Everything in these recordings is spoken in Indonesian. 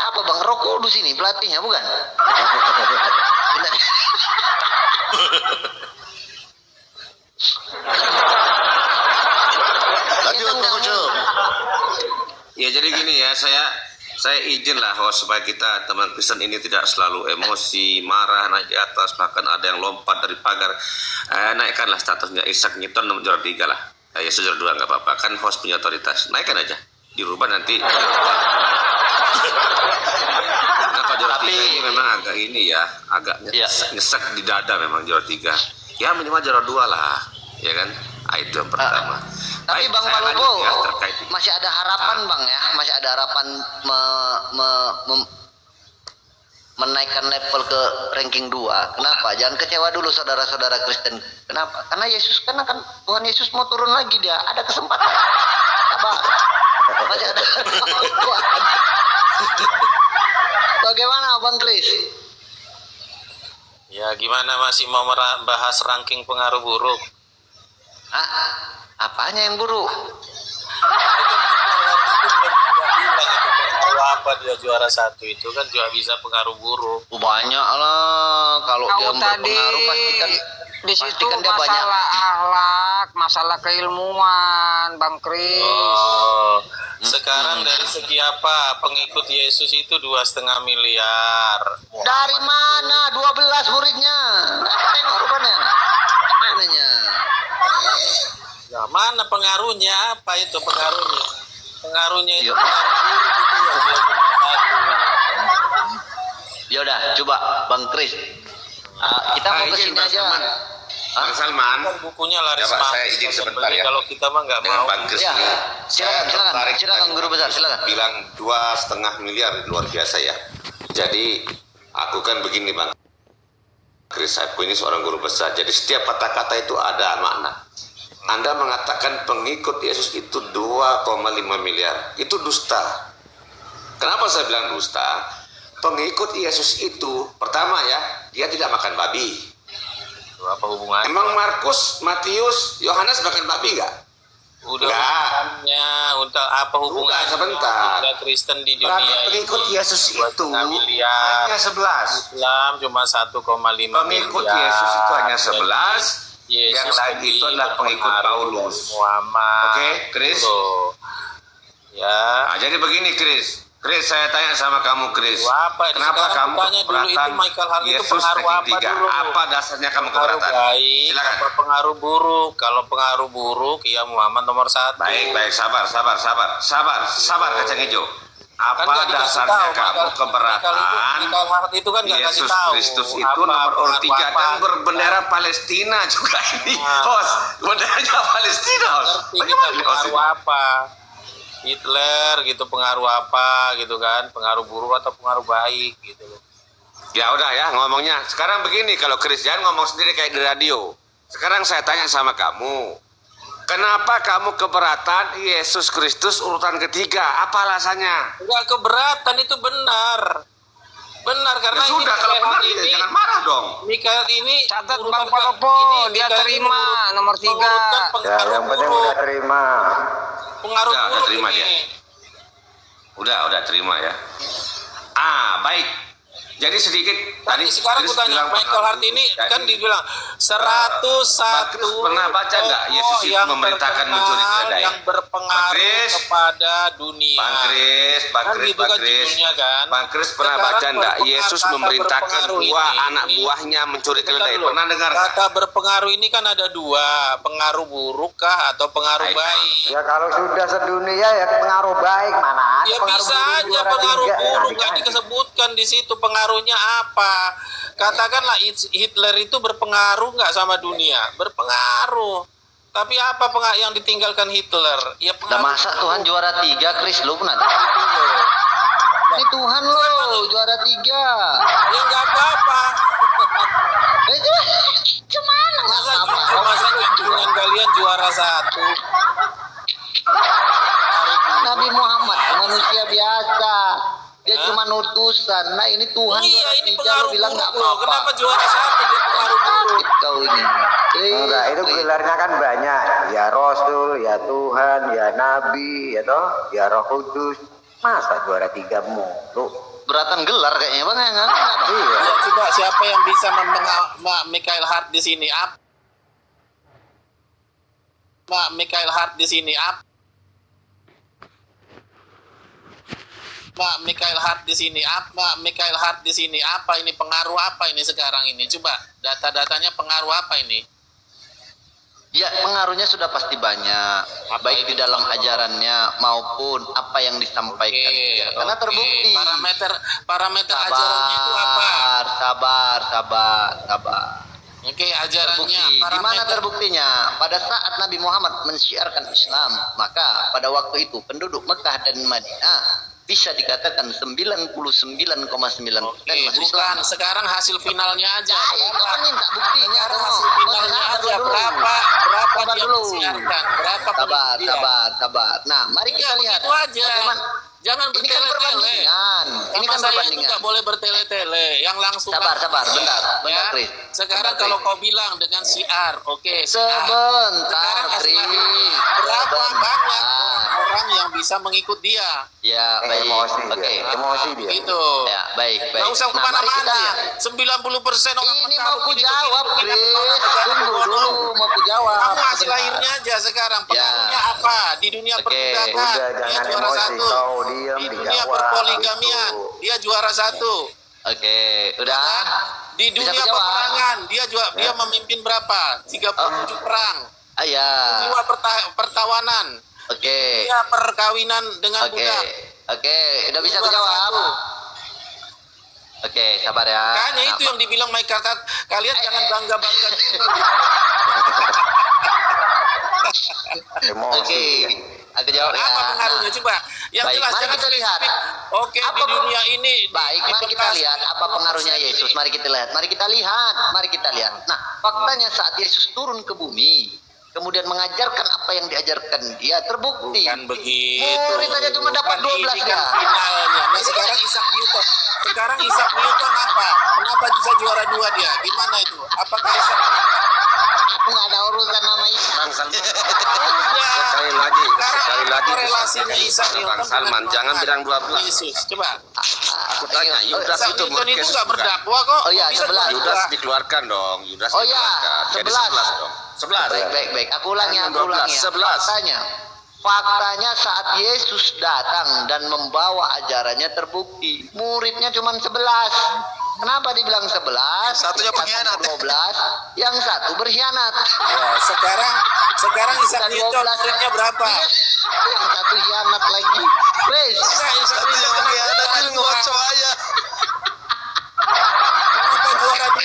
siapa Bang? Roh Kudus ini pelatihnya bukan? Lanjut Bang Ucup. Ya jadi gini ya, saya izin lah supaya kita teman Kristen ini tidak selalu emosi, marah, naik di atas, bahkan ada yang lompat dari pagar. Naikkanlah statusnya Ishak Newton nomor juara 3 lah. Yesus juara 2 nggak apa-apa, kan host punya otoritas. Naikkan aja, dirubah nanti. Karena kalau juara 3 ini memang agak ini ya, agak nyesek di dada memang juara 3. Ya minimal juara 2 lah, ya kan? Itu yang pertama. Tapi Bang Palopo ya, masih ada harapan Bang ya, masih ada harapan menaikkan level ke ranking 2. Kenapa? Jangan kecewa dulu saudara-saudara Kristen. Kenapa? Karena Yesus kan Tuhan Yesus mau turun lagi, dia ada kesempatan. Sabar. Masih ada harapan. Bagaimana Bang Kris? Ya gimana, masih mau bahas ranking pengaruh buruk? Apanya yang buruk? Apa dia juara 1 itu kan juga bisa pengaruh buruk. Banyak lah, kalau dia berpengaruh pastikan di situ dia masalah banyak. akhlak, masalah keilmuan, Bang Kris. Sekarang dari segi apa pengikut Yesus itu 2,5 miliar. Dari mana? 12 muridnya. Tengok rupanya. Mananya? Nah, mana pengaruhnya? Apa itu pengaruhnya? Pengaruhnya itu Yuk. pengaruh buruk itu ya, dia juara 1. Ya udah, coba Bang Kris. Kita mau ke sini aja. Bang Salman, Kan bukunya laris coba saya manis, izin sebentar beli. ya. Kalau kita mah nggak Dengan mau. Bang Kris Ya, ini, saya tertarik silakan Guru Besar, silakan. bilang 2,5 miliar, luar biasa ya. Jadi aku kan begini Bang Kris, aku ini seorang guru besar. Jadi setiap kata-kata itu ada makna. Anda mengatakan pengikut Yesus itu 2,5 miliar. Itu dusta. Kenapa saya bilang dusta? Pengikut Yesus itu, pertama ya, dia tidak makan babi. Apa hubungannya? Emang Markus, Matius, Yohanes makan babi nggak? Udah Nggak. hubungannya, untuk apa hubungannya? Sebentar. Udah Kristen di dunia Berarti pengikut ini Yesus itu 2,5 miliar. hanya 11. Islam cuma 1,5 Pengikut miliar. Yesus itu hanya 11. Yesus Yang lain sendiri itu adalah pengikut berpengaruh Paulus. dari Muhammad. Oke, Chris? Loh. Ya. Nah, jadi begini Chris. Chris, saya tanya sama kamu Chris. Apa? Kenapa Sekarang kamu tanya dulu itu keberatan Michael Hart itu Yesus pengaruh ranking apa 3? dulu? Apa dasarnya kamu Pengaruh keberatan? baik, Silakan. apa pengaruh buruk? Kalau pengaruh buruk, ya Muhammad nomor 1. Baik, sabar kacang hijau. Apa Kan nggak dikasih dasarnya tahu, kamu Michael keberatan Hart itu kan nggak kasih Yesus tahu. Kristus itu Apa nomor urut 3 pengaruh dan apa? berbendera Palestina juga ini. Nah. Host, benderanya Palestina host. Ngerti kita Bagaimana nih, host pengaruh ini? apa? Hitler gitu pengaruh apa gitu kan? Pengaruh buruk atau pengaruh baik gitu loh. Ya udah ya ngomongnya. Sekarang begini, kalau Chris jangan ngomong sendiri kayak di radio. Sekarang saya tanya sama kamu. Kenapa kamu keberatan Yesus Kristus urutan ketiga? Apa alasannya? Enggak keberatan, itu benar. Benar karena Ya sudah, kalau benar ya, jangan marah dong. Mikael ini Catat urutan Bang Palopo, ini dia Mikael ini terima nomor 3. mengurutkan Ya, pengaruh yang penting buruk. udah terima. Pengaruh Udah buruk terima ini. dia. Udah terima ya. Baik. Jadi sedikit Tadi sekarang aku Chris tanya bilang Michael Hart ini jadi, kan dibilang 101 Chris pernah baca nggak Yesus itu yang memerintahkan terkenal, mencuri keledai? yang berpengaruh Chris, kepada dunia. Bang Chris, Kan gitu kan judulnya kan. Bang Chris pernah Sekarang baca enggak berpengaruh, Yesus kata memerintahkan berpengaruh 2 ini, anak buahnya mencuri Bentar keledai? dulu. Pernah dengar nggak? Kata berpengaruh ini kan ada 2, pengaruh buruk kah atau pengaruh Baik. baik? Ya kalau sudah sedunia ya pengaruh baik, mana ada Ya pengaruh bisa buruk aja juara pengaruh 3. buruk, Nah, nggak dikasih. disebutkan di situ pengaruhnya apa. Katakanlah Hitler itu berpengaruh nggak sama dunia? Berpengaruh. Tapi apa yang ditinggalkan Hitler? Ya Udah pengaruh masa Tuhan juara 3, Kris, lu pernah? Ini Tuhan lo juara 3. Ya nggak apa-apa. Itu gimana? Masa dengan kalian juara 1? Nabi Muhammad manusia biasa. Dia cuma utusan. Nah ini Tuhan Iya, juara ini 3, pengaruh lu bilang buruk nggak loh. apa-apa. Kenapa juara 1 dia pengaruh buruk? Kau ini. Enggak, itu gelarnya kan banyak. Ya Rasul, ya Tuhan, ya Nabi, ya toh, ya Roh Kudus. Masa juara 3 mulu? keberatan gelar kayaknya bang. Enggak, Bang. Iya. Ya, coba siapa yang bisa Michael Hart di sini? Michael Hart di sini. Michael Hart di sini. Michael Hart di sini. Apa ini pengaruh apa ini sekarang ini? Coba data-datanya pengaruh apa ini? Ya, pengaruhnya sudah pasti banyak, baik di dalam ajarannya maupun apa yang disampaikan. Ya, karena terbukti. Parameter ajarannya itu apa? Sabar. Oke, ajarannya. Terbukti. Di mana terbuktinya? Pada saat Nabi Muhammad mensyiarkan Islam, maka pada waktu itu penduduk Mekah dan Madinah bisa dikatakan 99,9% Oke, masuk bukan. Islam. Sekarang hasil finalnya aja. Ya, kapan minta buktinya? Sekarang dong? hasil finalnya Sabar aja. dulu. Berapa Sabar dia dulu. mensiarkan? Berapa penduduk dia? Sabar. Nah, mari Ya, kita lihat. begitu aja. Bagaimana- Jangan Ini kan bertele-tele. perbandingan. Ini Sama kan saya itu perbandingan. nggak boleh bertele-tele. Yang langsung. Sabar, langsung. bentar, Ya. Chris. Sekarang Bentar, kalau Chris. kau bilang dengan siar, oke. siar. Sebentar, Sekarang Chris. berapa banyak Sebentar. orang yang bisa mengikut dia? Ya, baik. Emosi Oke. dia. Emosi dia. Gitu. Ya, baik. Nggak usah Nah, mari kita kemana-mana. lihat. 90% orang Ini Mekah mau ku begitu, jawab, begitu, Chris. begitu, Tunggu dulu, mau ku jawab. Kamu hasil Sebentar. lahirnya aja sekarang. Ya. Pengaruhnya apa? Di dunia Oke. perbudakan, Udah, dia jangan juara emosi. satu. Kau diam, Di dunia dijawab. perpoligamian, Gitu. dia juara satu. Oke, udah. Kan? Di Bisa dunia ku jawab? peperangan, dia memimpin berapa? 37 perang. Ya. Jiwa pertawanan. Oke. Dia perkawinan dengan Oke. budak. Oke, udah bisa ku Juara jawab. satu. Oke, sabar ya. Makanya Nah, itu yang dibilang Michael Hart. Kalian jangan bangga-bangga dulu. Emosi. Oke. Aku jawab ya. Apa pengaruhnya Nah, coba? Yang baik, jelas mari jangan kita lihat. spesifik. Oke, Apa di dunia ini baik, mari kita lihat apa pengaruhnya Yesus. Mari kita lihat. Mari kita lihat. Nah, faktanya saat Yesus turun ke bumi, kemudian mengajarkan apa yang diajarkan dia, terbukti. Bukan begitu. Murid aja cuma dapat Bukan 12 ini kan ya. finalnya. Nah, sekarang Isaac Newton apa? Kenapa bisa juara 2 dia? Gimana itu? Apakah Isaac Aku nggak ada urusan nama Isa. Bang Salman, udah? sekali lagi Sekarang apa bisa relasinya Isaac Bang Newton Salman, dengan jangan bilang 12. Yesus? Coba. Aku tanya, Yudas Isaac itu Newton itu Yesus nggak bukan? berdakwah kok. Oh iya, Bisa 11. Yudas dikeluarkan dong, Yudas Oh iya, dikeluarkan. Jadi 11. 11 dong. 11. Baik. Aku ulangi, Jangan aku ulangi. 12, 11. Faktanya saat Yesus datang dan membawa ajarannya terbukti. Muridnya cuma 11. Kenapa dibilang 11? Satunya pengkhianat. 12, yang satu berkhianat. Ya, sekarang Isaac Dan Newton 12. muridnya berapa? Yang satu hianat lagi. Wes, Enggak, Isaac Satu yang Newton pengkhianat juara itu dua. ngocok aja. Kenapa juara 2?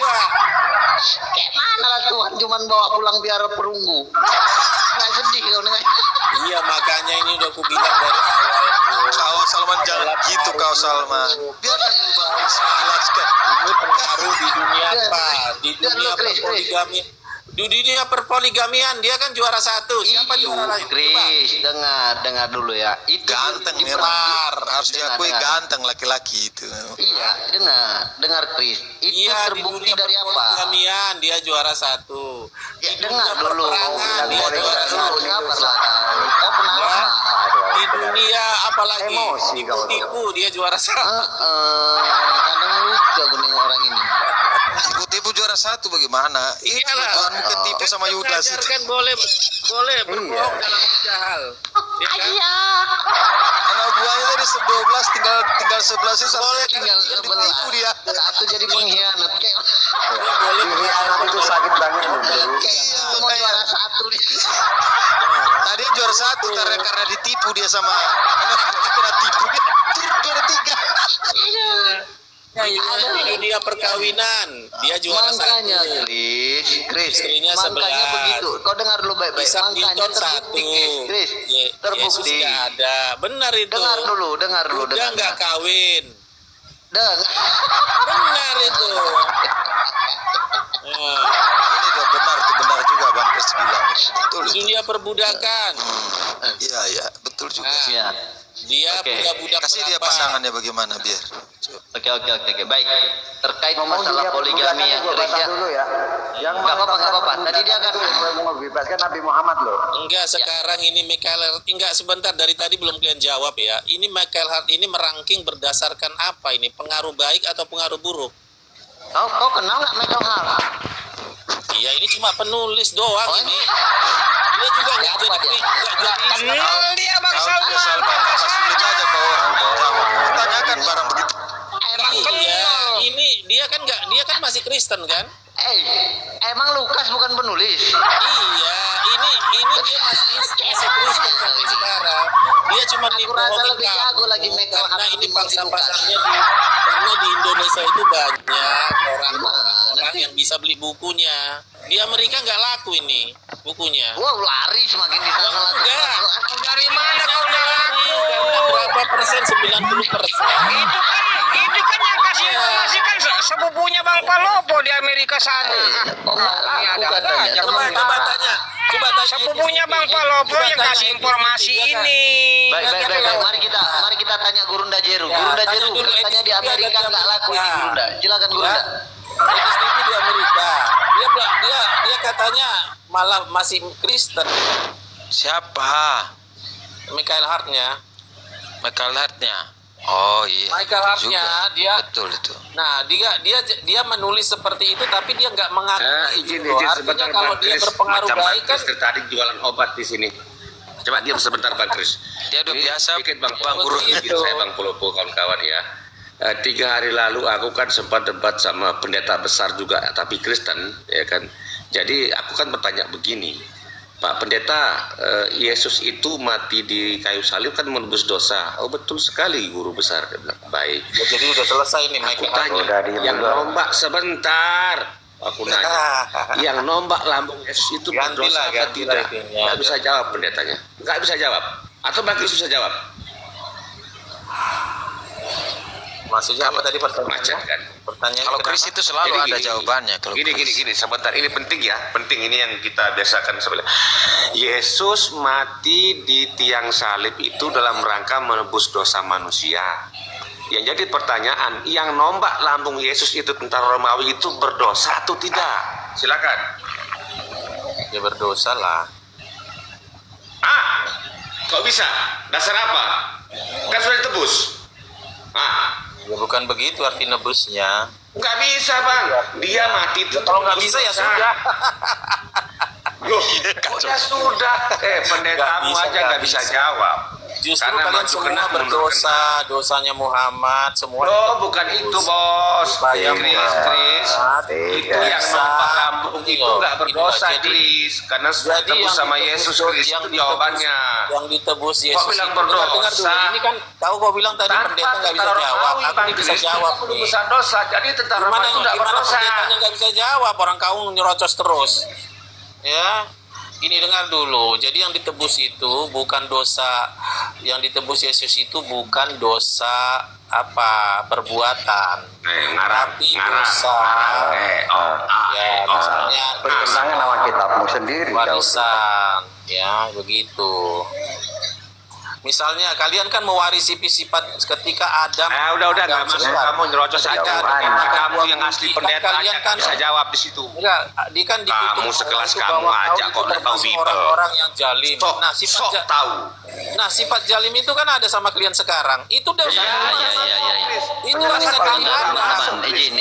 kayak mana lah Tuhan cuman bawa pulang biar perunggu. Nggak sedih kau dengan. Iya, makanya ini udah aku bilang dari awal, bro. Kau Salman jangan gitu kau Salman. Biarkan dulu Bang Chris menjelaskan. Ini pengaruh di dunia Ya, apa? Di ya, dunia lu, Chris. perpoligami. Di dunia perpoligamian dia kan juara 1. Siapa juara lain? Coba. Chris, dengar dulu ya. Itu Ganteng di- memang. Harus Dengar, diakui dengar. ganteng laki-laki itu. Iya, dengar Chris. Itu Iya, di terbukti dunia dari apa? perpoligamian dia juara 1. Ya, Di dengar dunia dulu. perperangan dia Dengar juara dulu. 1. Sabarlah. Kau kenapa? Ya. Di dunia apalagi Emosi kau tipu-tipu dia juara 1. Kadang lucu aku nengok orang ini. Tipu-tipu juara 1 bagaimana? Itu Iyalah. Tuhan ketipu sama Yudas itu. Mengajarkan boleh berbohong dalam tiga hal. Ya kan? Iya. Anak buahnya tadi 12 tinggal 11 itu Boleh Tinggal yang ditipu dia. Satu jadi pengkhianat. Kayak Dia boleh Pengkhianat itu sakit banget loh, bro. mau juara satu dia. Tadi juara 1 karena ditipu dia sama kena tipu dia turun juara 3. di dunia perkawinan dia juara Makanya 1. Chris, Istrinya makanya 11. begitu. Kau dengar dulu baik-baik. Isaac Makanya Newton terbukti, 1. Chris. Yesus Terbukti. nggak ada. Benar itu. Dengar dulu. Udah dengar. nggak kawin. Dengar. Benar itu. Nah, Ini udah benar juga Bang Chris bilang itu. Betul di itu. dunia perbudakan Iya, iya, betul juga. Nah, Iya. dia Oke. punya budak Kasih dia berapa? pandangannya bagaimana biar. Oke. Baik. Terkait Ngomong masalah dia poligami perbudakan yang gua Chris baca ya. dulu ya. Yang Nggak apa-apa. mengatakan Tadi dia kan- perbudakan itu yang mau membebaskan Nabi Muhammad loh. Enggak, sekarang ini Michael Hart, enggak sebentar, dari tadi belum kalian jawab ya. Ini Michael Hart ini merangking berdasarkan apa ini? Pengaruh baik atau pengaruh buruk? Kau kenal nggak Michael Hart? Iya, ini cuma penulis doang Oh, ini. Dia juga nggak Siapa jadi dia? nggak jadi Kenal dia Bang Kau Salman. asal pas sulit aja ke orang. Jangan tanyakan barang begitu. Iya, ini dia kan masih Kristen kan? Emang Lukas bukan penulis? Iya, ini dia masih Kristen sampai sekarang. Dia cuma Aku rasa dibohongin lebih jago lagi Michael karena Hart ini ketimbang si pangsa-pasarnya Lukas. karena di Indonesia itu banyak orang Gimana sih? yang bisa beli bukunya. Di Amerika nggak laku ini bukunya. Wow, lari semakin di sana laku. Enggak. Dari mana kau udah laku? Karena berapa persen? 90%. Itu kan yang kasih informasi kan sepupunya Bang Palopo di Amerika sana. Kok nggak laku Ada katanya? aja Coba tanya. Coba tanya. sepupunya Bang Palopo Coba yang tanya kasih itu, informasi dia kan- ini. Baik. Mari kita tanya Gurunda Jeru. Ya, Gurunda tanya Jeru, dulu, katanya di Edi Amerika Steve nggak ada di laku ini Amerika. Gurunda. Silakan Gurunda. Edi Steve di Amerika. Dia katanya malah masih Kristen. Siapa? Michael Hart-nya. Michael Hart-nya. Oh iya. Michael betul Hart-nya, juga. dia Betul itu. Nah, dia menulis seperti itu tapi dia nggak mengaku. izin Artinya sebentar kalau Bang dia Kris. berpengaruh Macam baik Bang kan Kris tadi jualan obat di sini. Coba diam sebentar Bang Kris. Dia udah Ini biasa sedikit Bang Guru. Begitu. Saya Bang Pulopo kawan-kawan ya. 3 hari lalu aku kan sempat debat sama pendeta besar juga tapi Kristen ya kan. Jadi aku kan bertanya begini, Pak Pendeta, Yesus itu mati di kayu salib kan menebus dosa. Oh betul sekali guru besar. Dia bilang, baik. Ya, jadi udah selesai nih Aku Michael Hart. tanya, Udah diem yang dulu. nombak sebentar. Aku nanya, yang nombak lambung Yesus itu berdosa atau gantilah tidak? itunya. Nggak bisa jawab pendetanya. Nggak bisa jawab. Atau Bang Kris bisa jawab? Maksudnya apa tadi Macet pertanyaannya? kan? Pertanyaannya Kalau Chris kenapa? itu selalu Jadi ada gini, jawabannya. Kalau gini, Chris. sebentar, ini penting ya, penting ini yang kita biasakan sebenarnya. Yesus mati di tiang salib itu dalam rangka menebus dosa manusia. Yang jadi pertanyaan, yang nombak lambung Yesus itu tentara Romawi itu berdosa atau tidak? Silakan. Dia berdosa lah. Kok bisa? Dasar apa? Kan sudah ditebus. Ya bukan begitu arti nebusnya. Nggak bisa bang. Dia mati itu Kalau nggak tebus bisa ya dosa. sudah. Loh, ya sudah. Pendetamu Nggak bisa, aja nggak nggak bisa bisa. jawab. Justru Karena kalian maju semua kena, mundur berdosa, dosanya Muhammad, semua. Loh, bukan itu bos. Supaya Chris. Itu yang nombak lambung itu nggak berdosa, Chris. Karena sudah Jadi tebus yang sama ditebus Yesus, do- Chris. yang Itu ditebus- jawabannya. Yang ditebus Yesus. bilang itu- berdosa? Dengar dulu, ini kan tahu kau bilang tadi pendeta nggak bisa jawab. Aku ini bisa jawab nih. Penebusan dosa. Jadi tentara Gimana Romawi itu nggak berdosa. pendetanya nggak bisa jawab? Orang kau nyerocos terus. Ya. Ini dengar dulu. Jadi yang ditebus itu bukan dosa. Yang ditebus Yesus itu bukan dosa apa perbuatan. Ngarang, Tapi ngarang, dosa. Ya, misalnya Bertentangan sama kitabmu sendiri. warisan, ya begitu. Misalnya kalian kan mewarisi sifat ketika Adam. Udah nggak Adam masuk sesat. kamu nyerocos aja. Jauhan. Kamu yang asli pendeta Kalian aja kan bisa jawab di situ. enggak, dia kan ditutup Kamu sekelas itu kamu bahwa aja kau kok itu udah tahu termasuk Bible. orang-orang yang jalim. Sok tahu. Nah, sifat jalim itu kan ada sama kalian sekarang. Itu udah Ya. Itu warisan kalian ada. Izin.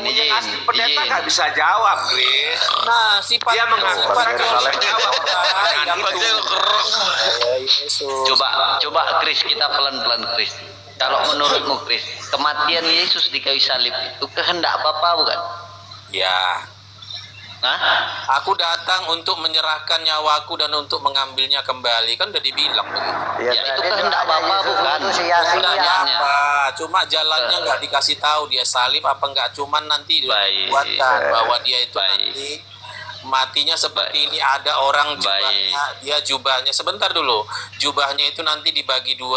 Yang asli pendeta nggak bisa jawab, Chris. Nah, sifat Dia mengaku sifat Yerusalem. yang Yesus. Coba Chris, kita pelan-pelan Chris. Kalau menurutmu Chris, kematian Yesus di kayu salib itu kehendak Bapa bukan? Ya, Hah? aku datang untuk menyerahkan nyawaku dan untuk mengambilnya kembali. Kan udah dibilang begitu. Ya, itu kehendak Bapa bukan? Itu sia-sia. Kehendaknya. Apa? Cuma jalannya nggak dikasih tahu dia salib apa nggak. Cuman nanti Baik. buatkan bahwa dia itu Baik. nanti matinya seperti ini. Ada orang jubahnya, dia jubahnya sebentar dulu. Jubahnya itu nanti dibagi 2.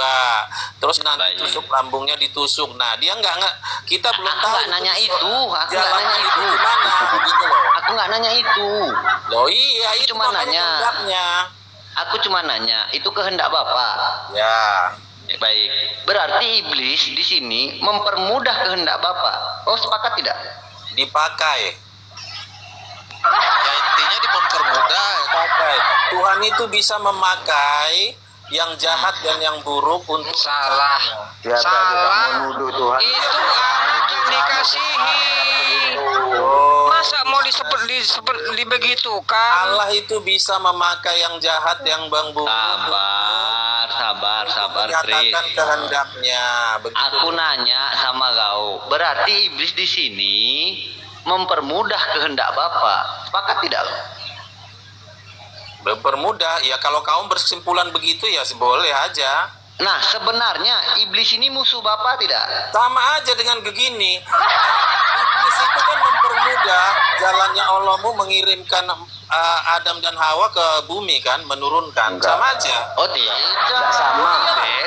Terus nanti Baik. tusuk lambungnya ditusuk. Nah, dia nggak kita belum Aku tahu nggak nanya itu. Aku nggak jalannya nanya itu. gimana gitu loh. Aku nggak nanya itu. Loh iya, itu Cuma makanya nanya. kehendaknya. Aku cuma nanya, itu kehendak Bapak. Ya. Baik. Berarti iblis di sini mempermudah kehendak Bapak. Oh, sepakat tidak? Dipakai. Ya intinya mempermudah. Dipakai. Tuhan itu bisa memakai yang jahat dan yang buruk untuk Salah. Ya berarti Salah. kamu nuduh Tuhan. Itu anak yang dikasihi. Masa mau dibegitukan? Allah itu bisa memakai yang jahat, yang buruk Sabar, Chris. menyatakan kehendaknya. Begitu. Aku nanya sama kau. Berarti iblis di sini mempermudah kehendak Bapak. Sepakat tidak? Mempermudah, ya kalau kamu berkesimpulan begitu ya boleh aja. Nah, sebenarnya iblis ini musuh Bapak tidak? Sama aja dengan begini. Iblis itu kan mempermudah jalannya Allahmu mengirimkan Adam dan Hawa ke bumi kan, menurunkan. Enggak. Sama aja. Oh, tidak. Enggak sama.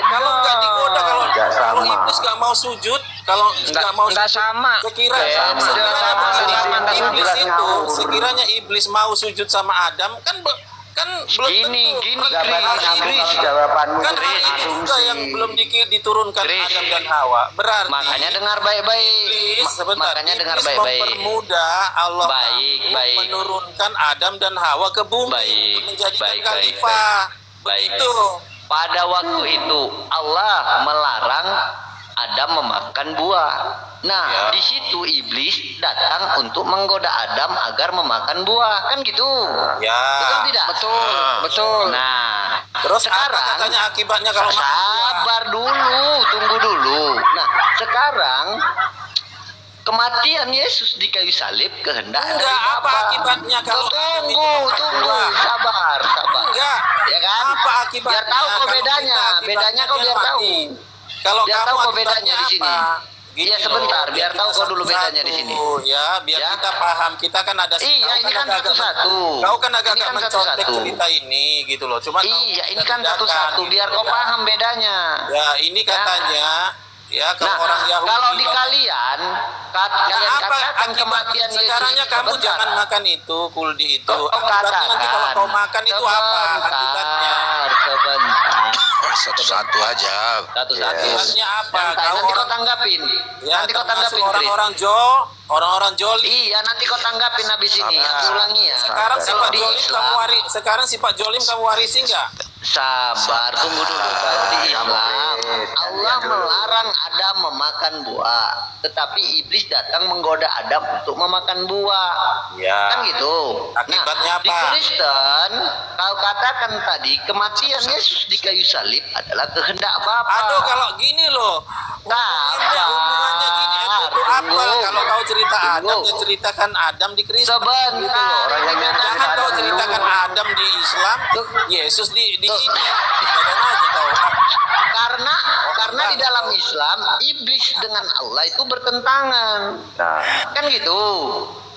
Kalau nggak digoda, kalau Enggak kalau sama. iblis nggak mau sujud, kalau nggak mau Enggak sujud, sama. sekiranya sekiranya iblis mau sujud sama Adam kan belum Gini, tentu. Chris. Jawabanmu Kan itu hari ini juga yang asumsi. belum diturunkan Chris. Adam dan Hawa. Berarti Makanya dengar baik-baik. iblis, sebentar, Makanya dengar iblis baik-baik. mempermudah Allah Baik, Ta'ala baik. menurunkan Adam dan Hawa ke bumi Baik, untuk menjadikan baik, khalifah. baik. Begitu. Pada waktu itu Allah melarang Adam memakan buah. Nah, Ya. di situ iblis datang untuk menggoda Adam agar memakan buah, kan gitu? Ya. Betul tidak? Betul. Nah, Terus sekarang apa katanya akibatnya kalau makan buah? sabar dulu, tunggu dulu. Nah, sekarang kematian Yesus di kayu salib kehendak dari Enggak, apa Bapa. akibatnya kalau Adam itu Tunggu, makan tunggu, buah? sabar. Enggak. Ya kan? Apa akibatnya? Biar tahu kok Kalau bedanya. kita Bedanya kau akibatnya biar dia tahu. mati. Kalau Biar kamu tahu kok akibatnya bedanya di sini. apa? Gini Iya, sebentar, loh, biar kita tahu kau dulu satu-satu. bedanya di sini. Ya, biar Ya. kita paham. Kita kan ada. Iya, kau ini kan agak-agak satu-satu. Kau kan agak Ini kan mencontek satu-satu. cerita ini gitu loh. Cuma kau Iya, ini bisa kan bedakan, satu-satu. gitu, Biar kau ya. paham bedanya. Ya, ini katanya ya kalau Nah, orang Yahudi. kalau di kalian, kalian Nah, apa katakan akibat kematian Yesus. sekarangnya kamu Sebentar. jangan makan itu, kuldi itu. Kau Akibatnya nanti kalau kau makan itu apa akibatnya? Sebentar. Satu-satu aja. Satu-satu. Akibatnya apa? Nanti Kau kau orang tanggapin. ya Nanti kau termasuk tanggapin, Chris. orang-orang joli. Iya, nanti kau tanggapin habis ini. Nah, Aku ulangi ya. Sekarang Kalau sifat di jolim Islam, sekarang sifat jolim kamu warisi enggak? sabar, tunggu dulu. Kalau di Islam, Allah melarang Adam memakan buah, tetapi iblis datang menggoda Adam untuk memakan buah. Ya. Kan gitu. Akibatnya Di apa? Kristen, kau katakan tadi kematian Yesus di kayu salib adalah kehendak Bapa. Aduh, kalau gini loh. Hubungannya gini, itu apa? Tunggu. Kalau kau cerita Adam, Tunggu. ya ceritakan Adam di Kristen. Sebentar. Gitu loh. Orang yang Jangan cerita kau Adam ceritakan dulu. Adam di Islam, Tuh. Yesus di Tuh. ini. Badan aja kau. Karena di dalam Islam iblis dengan Allah itu bertentangan. Nah, Kan gitu.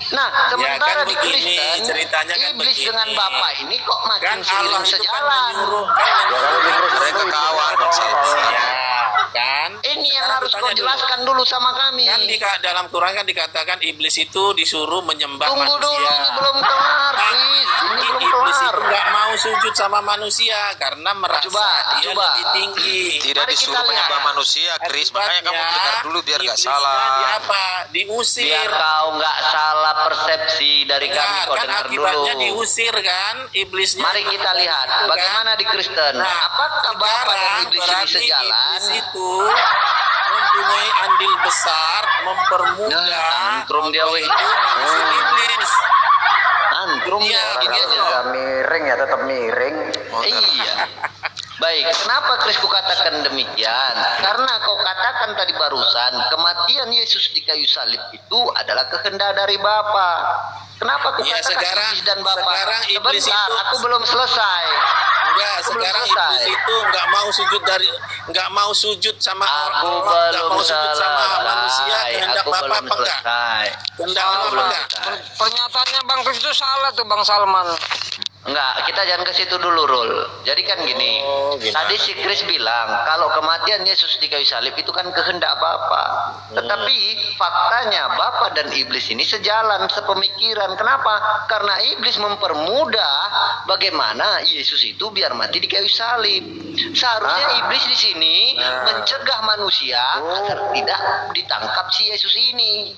Nah, sementara kan di begini, Kristen, ceritanya kan iblis begini. dengan Bapa ini kok makin Kan Allah seiring itu kan sejalan. menyuruh, ya kalau di Kristen Mereka itu kawan maksudnya. Ya, kan? Ini yang Sekarang harus bertanya kau dulu. jelaskan dulu sama kami. Kan dalam Quran kan dikatakan iblis itu disuruh menyembah Tunggu manusia. dulu, ini belum kelar, Nah, please. Ini belum iblis kelar. itu nggak mau sujud sama manusia karena merasa dia Coba. lebih tinggi. Tidak Mari disuruh kita lihat. menyembah manusia, Chris. Makanya kamu Akibatnya, dengar dulu biar nggak iblisnya salah. Di apa? Diusir. Biar kau nggak salah persepsi dari kami, Dengar, kau kan dengar akibatnya dulu. diusir kan iblisnya. Mari kita lihat Itu kan. bagaimana di Kristen. Nah, Apakah Bapa dan sekarang iblis ini berarti sejalan? Iblis itu mempunyai andil besar mempermudah Nah, tantrum dia, weh. itu mengusir iblis. Antrum Iya, ya, gini orangnya. loh. sudah miring ya tetap miring. Iya. Baik, kenapa Kris katakan demikian? Karena kau katakan tadi barusan, kematian Yesus di kayu salib itu adalah kehendak dari Bapa. Kenapa aku Iya, katakan sekarang- iblis dan Bapa? sekarang iblis Sebentar, itu- aku belum selesai. Enggak, Aku belum sekarang selesai. iblis itu nggak mau sujud sama Aku orang, nggak belum mau sujud sama manusia. selesai. Kehendak Aku Bapak belum apa enggak? selesai. Kehendak Aku Bapak apa belum enggak? selesai. Pernyataannya Bang Chris itu salah tuh Bang Salman. Enggak, kita jangan ke situ dulu, Rul. Jadi kan gini. Oh, gimana? Tadi si Chris bilang kalau kematian Yesus di kayu salib itu kan kehendak Bapa. Tetapi faktanya Bapa dan iblis ini sejalan, sepemikiran. Kenapa? Karena iblis mempermudah bagaimana Yesus itu biar mati di kayu salib. Seharusnya iblis di sini mencegah manusia agar tidak ditangkap si Yesus ini.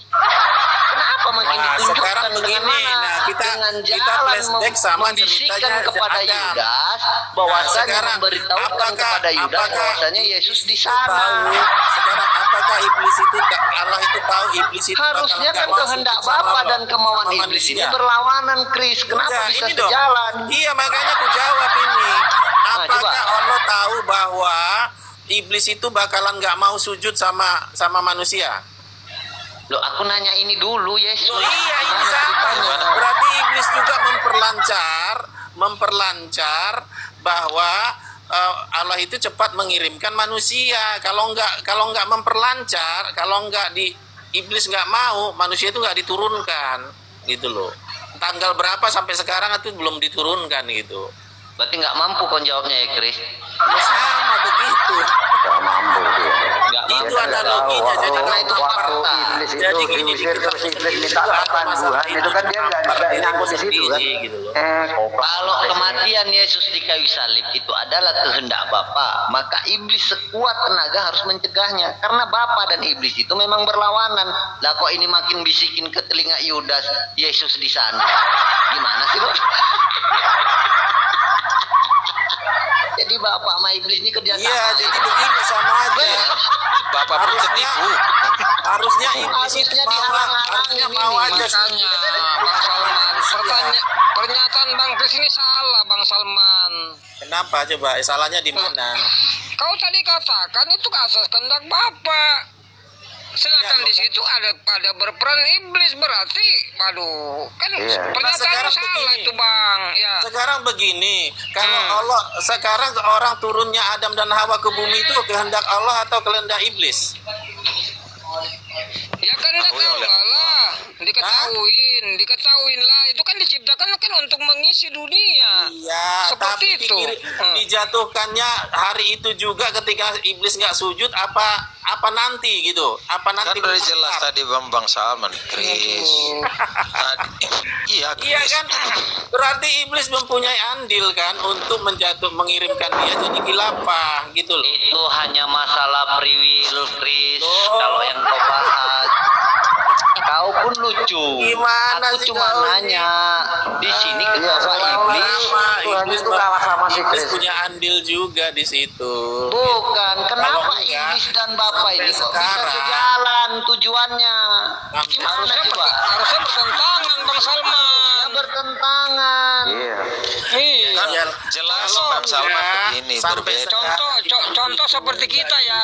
Kenapa makin Nah, ditunjukkan sekarang dengan begini, mana? nah, dengan kita jalan flashback sama membisikkan ceritanya kepada Adam. Yudas bahwasanya sekarang, memberitahukan kepada Yudas bahwasanya Yesus di tahu, sana. sekarang apakah iblis itu, Allah itu tahu iblis itu Harusnya bakalan kan gak mau kehendak sujud sama Bapa Allah, dan kemauan sama iblis ini manusia? berlawanan, Kris. Kenapa Enggak, bisa ini dong. sejalan? Iya, makanya aku jawab ini. Apakah coba. Allah tahu bahwa iblis itu bakalan nggak mau sujud sama manusia? Loh, aku nanya ini dulu, Yesus. Loh, iya, ini Mana sama. ceritanya? Berarti iblis juga memperlancar bahwa Allah itu cepat mengirimkan manusia. Kalau nggak memperlancar, kalau nggak iblis nggak mau, manusia itu nggak diturunkan, gitu loh. Tanggal berapa sampai sekarang itu belum diturunkan gitu. Berarti nggak mampu kau jawabnya ya, Kris? Ya sama begitu. Gak mampu dia. Nggak Itu mampu. analoginya. Jadi Karena kalau itu waktu fakta. iblis itu Jadi gini, diusir kita terus iblis sendiri minta juga ada lapan masalah Tuhan, itu kan dia nggak nyangkut di situ kan. sendiri, gitu loh. Koplak. Kalau kematian Yesus di kayu salib itu adalah kehendak Bapa, maka iblis sekuat tenaga harus mencegahnya. Karena Bapa dan iblis itu memang berlawanan. Lah kok ini makin bisikin ke telinga Yudas, Yesus di sana. Gimana sih, Bro? Jadi Bapak sama iblis ini kerja sama. Iya, jadi begini sama aja. Bapak pun ketipu. Harusnya iblis itu Harusnya mau, dihalang-halangin harusnya ini, mau aja. Makanya Bang Salman, pernyataan Bang Kris ini salah, Bang Salman. Kenapa coba? Salahnya di mana? Kau tadi katakan itu asas kehendak Bapak. Sedangkan di situ ada berperan iblis, berarti aduh, kan Iya. pernyataan Sekarang salah begini. itu, Bang. Ya. Sekarang begini, kalau Allah sekarang orang turunnya Adam dan Hawa ke bumi itu kehendak Allah atau kehendak iblis? Ya kehendak Allah lah, diketahuin lah. Itu kan diciptakan kan untuk mengisi dunia. Iya, Seperti tapi itu. dijatuhkannya hari itu juga ketika iblis nggak sujud apa nanti gitu? Apa Kan nanti? udah berputar? jelas tadi Bang Salman, Kris. Tadi, iya, Iya Kris. kan, berarti iblis mempunyai andil kan untuk mengirimkan dia jadi khilafah gitu loh. Itu hanya masalah free will, Kris. Loh. Kalau yang kau bahas, kau pun lucu. Gimana Aku sih cuma kau nanya di sini Iya, kenapa seolah-olah iblis? Tuhan itu kalah sama si Iblis Kris. punya andil juga di situ. Bukan, kenapa Kalau enggak, iblis dan Bapa sampai ini kok bisa sekarang. sejalan tujuannya? Gimana Harusnya, coba? harusnya bertentangan, Bang Salman. Ya bertentangan. Iya. Iya. Kan Ya, jelas kalau Bang Salman enggak, begini, sampai berbeda. Contoh seperti kita ya,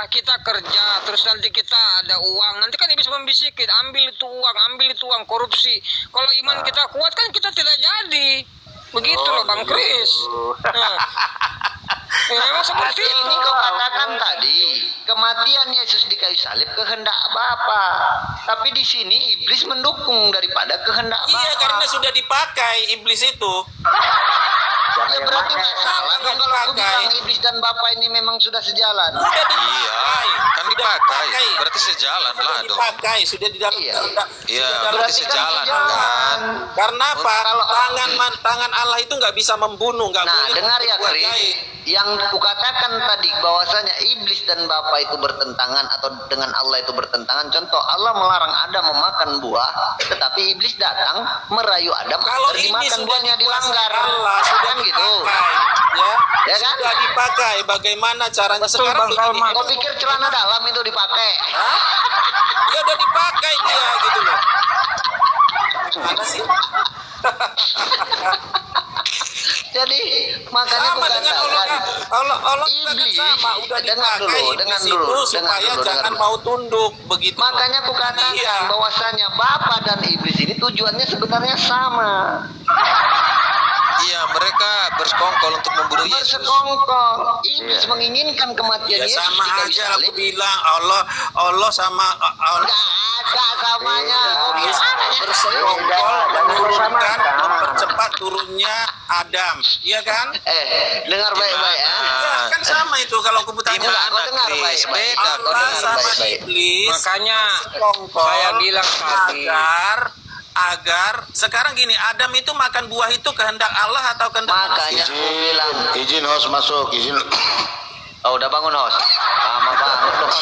kita kerja terus nanti kita ada uang, nanti kan iblis membisikin ambil itu uang korupsi. Kalau iman kita kuat kan kita tidak jadi begitu loh Bang Kris. Nah. Ya, memang seperti Ini itu. kau katakan tadi, kematian Yesus di kayu salib kehendak Bapa. Tapi di sini iblis mendukung daripada kehendak Bapa. Iya, karena sudah dipakai iblis itu. Siapa Ya yang berarti pakai? nggak salah dong kalau aku Dipakai. bilang iblis dan Bapa ini memang sudah sejalan. Sudah dipakai. Iya, kan Sudah dipakai. Berarti sejalan Sudah lah dong. dipakai, sudah di dalam Iya. kehendak. Iya, sudah dalam berarti Berarti kan sejalan sejalan. kan. Karena apa? Kalau- Tangan Allah itu nggak bisa membunuh, nggak Nah, boleh dengar ya berbuat Kris, jahat. yang kukatakan tadi bahwasanya iblis dan Bapa itu bertentangan atau dengan Allah itu bertentangan. Contoh, Allah melarang Adam memakan buah, tetapi iblis datang merayu Adam Kalau agar ini dimakan sudah buahnya, dilanggar. Allah sudah Kan gitu. dipakai, ya, Ya kan? sudah dipakai. Bagaimana caranya Betul, sekarang? Bang Salman. Kau pikir celana dalam itu dipakai? Hah? Ya udah dipakai dia gitu loh. Mana sih? Jadi makanya Sama dengan Allah, kukatakan Allah iblis, sama udah dengar dipakai dulu, iblis dengar itu dulu, dengar supaya dulu, jangan dengar dulu. mau tunduk begitu. Makanya kukatakan Iya. bahwasanya Bapa dan iblis ini tujuannya sebenarnya sama. Iya, mereka bersekongkol untuk membunuh Yesus. Bersekongkol. Iblis Iya. menginginkan kematian Ya Yesus sama di kayu aja salib. aku bilang Allah sama Allah. Nggak Gak samanya. Iblis bersekongkol menurunkan, mempercepat turunnya Adam, iya kan? Dengar baik-baik ya. Ya, kan sama itu kalau aku bertanya. Enggak, kau dengar Chris? baik-baik. Beda, kau Allah dengar sama baik-baik. iblis Makanya bersekongkol saya bilang tadi. agar sekarang gini, Adam itu makan buah itu kehendak Allah atau kehendak Makanya manusia? aku bilang. Izin host masuk, izin. Oh, udah bangun host. Lama banget loh.